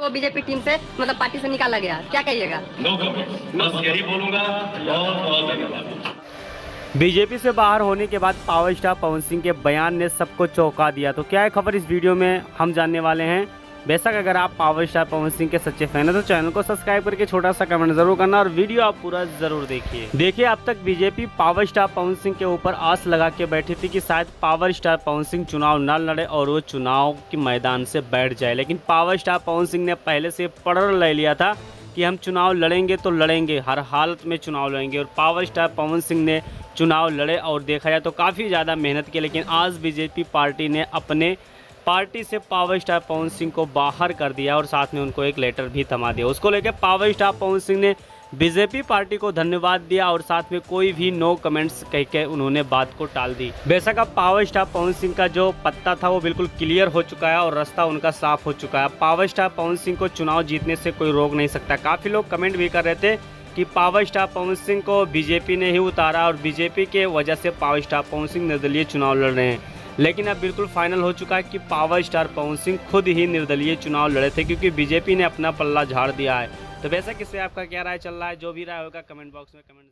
तो BJP team से मतलब पार्टी से निकाला गया, क्या कहिएगा? नो कमेंट, बस यही बोलूंगा। बहुत बहुत धन्यवाद। बीजेपी से बाहर होने के बाद पावर स्टार पवन सिंह के बयान ने सबको चौंका दिया। तो क्या है खबर, इस वीडियो में हम जानने वाले हैं। बेशक अगर आप पावर स्टार पवन सिंह के सच्चे फैन हैं तो चैनल को सब्सक्राइब करके छोटा सा कमेंट जरूर करना और वीडियो आप पूरा जरूर देखिए। अब तक BJP power star Pawan Singh के ऊपर आस लगा के बैठी थी कि शायद पावर स्टार पवन सिंह चुनाव न लड़े और वो चुनाव के मैदान से बैठ जाए, लेकिन पावर स्टार पवन सिंह ने पहले से पड़ ले लिया था कि हम चुनाव लड़ेंगे तो लड़ेंगे, हर हालत में चुनाव लड़ेंगे। और पावर स्टार पवन सिंह ने चुनाव लड़े और देखा जाए तो काफ़ी ज़्यादा मेहनत की, लेकिन आज बीजेपी पार्टी ने अपने पार्टी से पावर स्टार पवन सिंह को बाहर कर दिया और साथ में उनको एक लेटर भी थमा दिया। उसको लेकर पावर स्टार पवन सिंह ने बीजेपी पार्टी को धन्यवाद दिया और साथ में कोई भी नो कमेंट्स कह के उन्होंने बात को टाल दी। बेशक अब पावर स्टार पवन सिंह का जो पत्ता था वो बिल्कुल क्लियर हो चुका है और रास्ता उनका साफ हो चुका है। पावर स्टार पवन सिंह को चुनाव जीतने से कोई रोक नहीं सकता। काफ़ी लोग कमेंट भी कर रहे थे कि पावर स्टार पवन सिंह को बीजेपी ने ही उतारा और बीजेपी के वजह से पावर स्टार पवन सिंह निर्दलीय चुनाव लड़ रहे हैं, लेकिन अब बिल्कुल फाइनल हो चुका है कि पावर स्टार पवन सिंह खुद ही निर्दलीय चुनाव लड़े थे क्योंकि बीजेपी ने अपना पल्ला झाड़ दिया है। तो वैसे किससे आपका क्या राय चल रहा है? जो भी राय होगा कमेंट बॉक्स में कमेंट